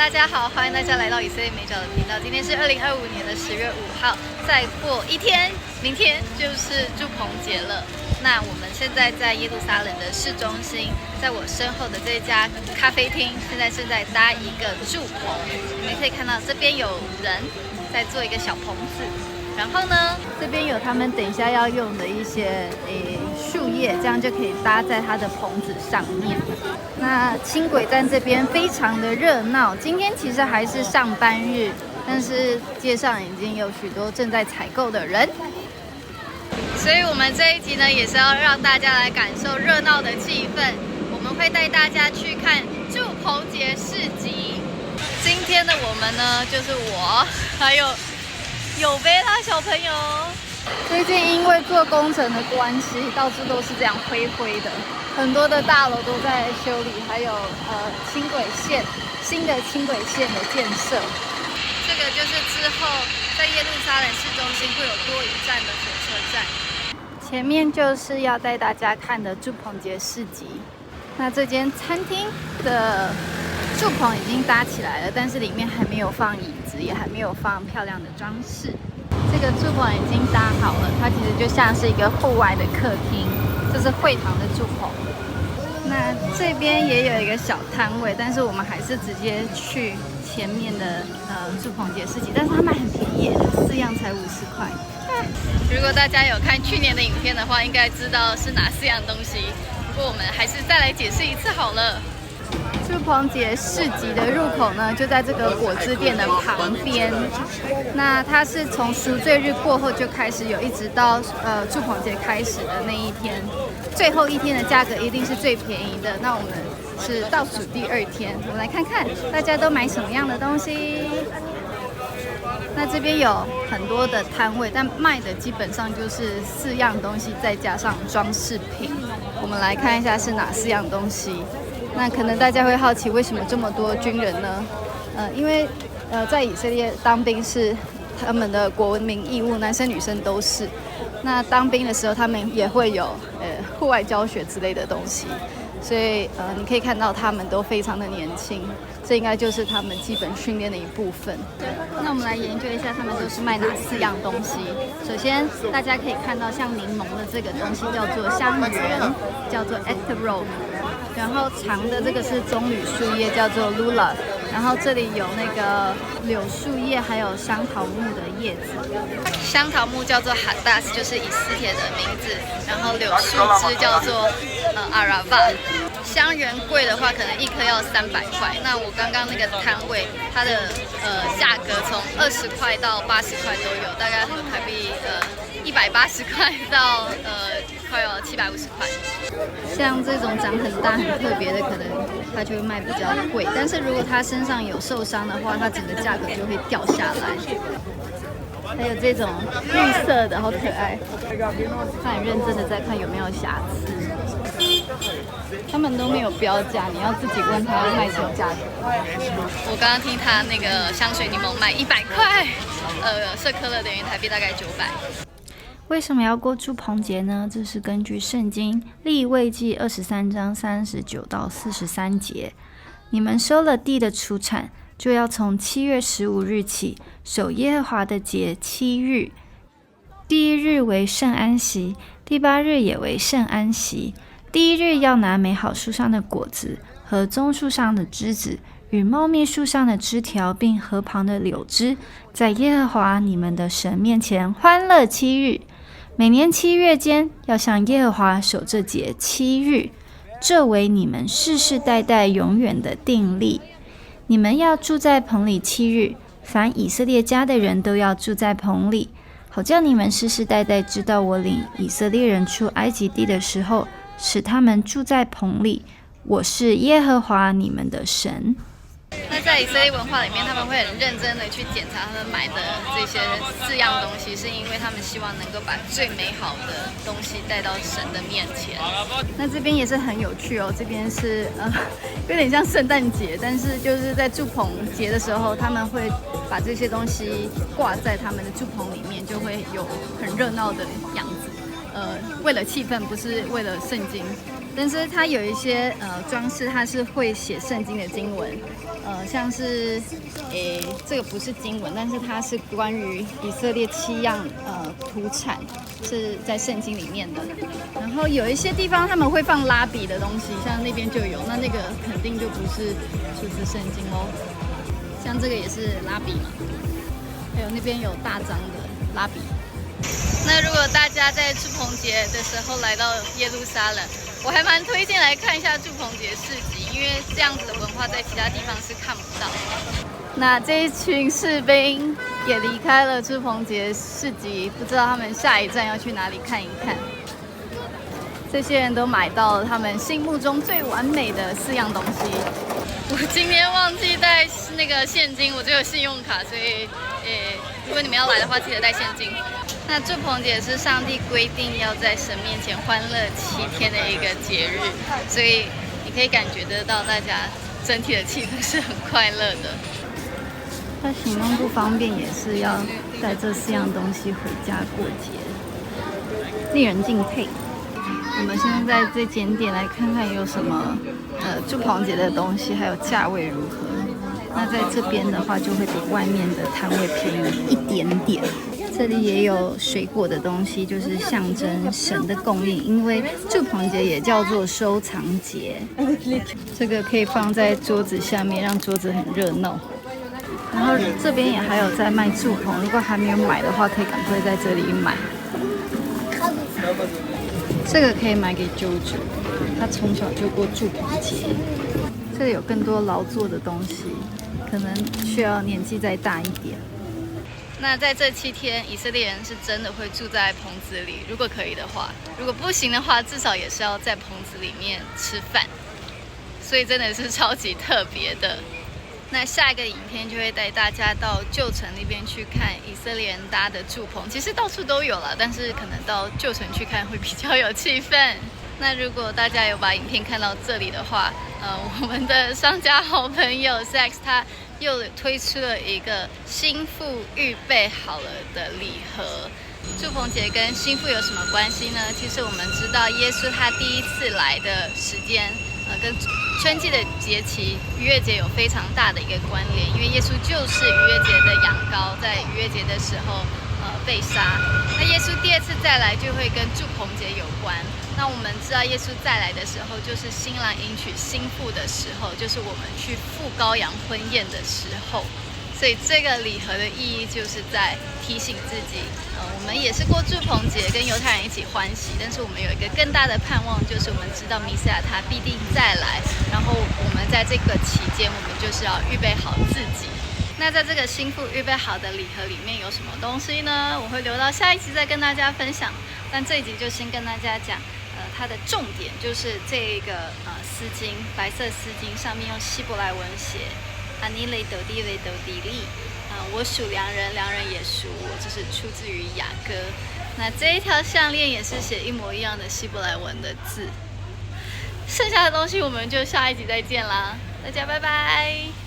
大家好，欢迎大家来到以色列美角的频道。今天是2025年的10月5号，再过一天，明天就是住棚节了。那我们现在在耶路撒冷的市中心，在我身后的这家咖啡厅，现在正在搭一个住棚。你们可以看到这边有人在做一个小棚子，然后呢，这边有他们等一下要用的一些树叶，这样就可以搭在它的棚子上面。那轻轨站这边非常的热闹，今天其实还是上班日，但是街上已经有许多正在采购的人。所以我们这一集呢，也是要让大家来感受热闹的气氛。我们会带大家去看住棚节市集。今天的我们呢，就是我，还有贝拉小朋友。最近因为做工程的关系，到处都是这样灰灰的，很多的大楼都在修理，还有轻轨线，新的轻轨线的建设。这个就是之后在耶路撒冷市中心会有多一站的火车站。前面就是要带大家看的住棚节市集。那这间餐厅的住棚已经搭起来了，但是里面还没有放椅子，也还没有放漂亮的装饰。这个住棚已经搭好了，它其实就像是一个户外的客厅，这是会堂的住棚。那这边也有一个小摊位，但是我们还是直接去前面的住棚节市集，但是它卖很便宜，4样才50块。如果大家有看去年的影片的话，应该知道是哪4样东西。不过我们还是再来解释一次好了。住棚节市集的入口呢，就在这个果汁店的旁边。那它是从赎罪日过后就开始有，一直到住棚节开始的那一天，最后一天的价格一定是最便宜的。那我们是倒数第2天，我们来看看大家都买什么样的东西。那这边有很多的摊位，但卖的基本上就是4样东西，再加上装饰品。我们来看一下是哪4样东西。那可能大家会好奇，为什么这么多军人呢？因为在以色列当兵是他们的国民义务，男生女生都是。那当兵的时候，他们也会有户外教学之类的东西，所以你可以看到他们都非常的年轻，这应该就是他们基本训练的一部分。那我们来研究一下，他们都是卖哪4样东西。首先，大家可以看到像柠檬的这个东西叫做香橼，叫做 Ectorobe。然后长的这个是棕榈树叶，叫做 Lulav。然后这里有那个柳树叶，还有香桃木的叶子。香桃木叫做 Hadass， 就是以斯帖的名字。然后柳树枝叫做Arava。香橼贵的话，可能1颗要300块。那我刚刚那个摊位，它的价格从20块到80块都有，大概台币180块到快要750块。像这种长很大很特别的，可能它就会卖比较贵。但是如果它身上有受伤的话，它整个价格就会掉下来。还有这种绿色的，好可爱。他很认真的在看有没有瑕疵。他们都没有标价，你要自己问他卖什么价格。我刚刚听他那个香水柠檬卖100块，社科乐等于台币大概900。为什么要过住棚节呢？这是根据圣经利未记23章39到43节。你们收了地的出产，就要从7月15日起守耶和华的节7日。第1日为圣安息，第8日也为圣安息。第1日要拿美好树上的果子和棕树上的枝子与茂密树上的枝条，并河旁的柳枝，在耶和华你们的神面前欢乐7日。每年7月间，要向耶和华守这节7日，这为你们世世代代永远的定例。你们要住在棚里7日，凡以色列家的人都要住在棚里，好叫你们世世代代知道我领以色列人出埃及地的时候，使他们住在棚里。我是耶和华你们的神。那在以色列文化里面，他们会很认真的去检查他们买的这些4样东西，是因为他们希望能够把最美好的东西带到神的面前。那这边也是很有趣哦，这边是有点像圣诞节，但是就是在住棚节的时候，他们会把这些东西挂在他们的住棚里面，就会有很热闹的样子。为了气氛，不是为了圣经。但是它有一些装饰，它是会写圣经的经文，像是这个不是经文，但是它是关于以色列7样土产是在圣经里面的。然后有一些地方他们会放拉比的东西，像那边就有，那个肯定就不是出自圣经哦。像这个也是拉比嘛，还有那边有大张的拉比。那如果大家在祝棚节的时候来到耶路撒冷，我还蛮推荐来看一下祝棚节市集，因为这样子的文化在其他地方是看不到的。那这一群士兵也离开了祝棚节市集，不知道他们下一站要去哪里看一看。这些人都买到了他们心目中最完美的4样东西。我今天忘记带那个现金，我只有信用卡，所以如果你们要来的话，记得带现金。那祝棚节是上帝规定要在神面前欢乐7天的一个节日，所以你可以感觉得到大家整体的气氛是很快乐的。他行动不方便，也是要带这4样东西回家过节，令人敬佩。我们现在在这间店来看看有什么祝棚节的东西，还有价位如何。那在这边的话，就会比外面的摊位便宜一点点。这里也有水果的东西，就是象征神的供应，因为祝棚节也叫做收藏节。这个可以放在桌子下面，让桌子很热闹。然后这边也还有在卖祝棚，如果还没有买的话，可以赶快在这里买。这个可以买给啾啾，他从小就过祝棚节。这里有更多劳作的东西，可能需要年纪再大一点。那在这7天，以色列人是真的会住在棚子里，如果可以的话，如果不行的话，至少也是要在棚子里面吃饭，所以真的是超级特别的。那下一个影片就会带大家到旧城那边去看以色列人搭的祝棚，其实到处都有了，但是可能到旧城去看会比较有气氛。那如果大家有把影片看到这里的话，我们的商家好朋友 Saks 他又推出了一个新妇预备好了的礼盒。祝棚节跟新妇有什么关系呢？其实我们知道耶稣他第一次来的时间，跟春季的节期逾越节有非常大的一个关联，因为耶稣就是逾越节的羊羔，在逾越节的时候被杀。那耶稣第2次再来就会跟祝棚节有关。那我们知道耶稣再来的时候，就是新郎迎娶新妇的时候，就是我们去赴羔羊婚宴的时候。所以这个礼盒的意义就是在提醒自己，我们也是过祝棚节，跟犹太人一起欢喜，但是我们有一个更大的盼望，就是我们知道弥赛亚他必定再来，然后我们在这个期间，我们就是要预备好自己。那在这个新妇预备好的礼盒里面有什么东西呢？我会留到下一集再跟大家分享，但这一集就先跟大家讲，它的重点就是这个丝巾，白色丝巾上面用希伯来文写ani雷斗地雷斗地利，我属良人，良人也属我，这是出自于雅歌。那这一条项链也是写一模一样的希伯来文的字。剩下的东西我们就下一集再见啦，大家拜拜。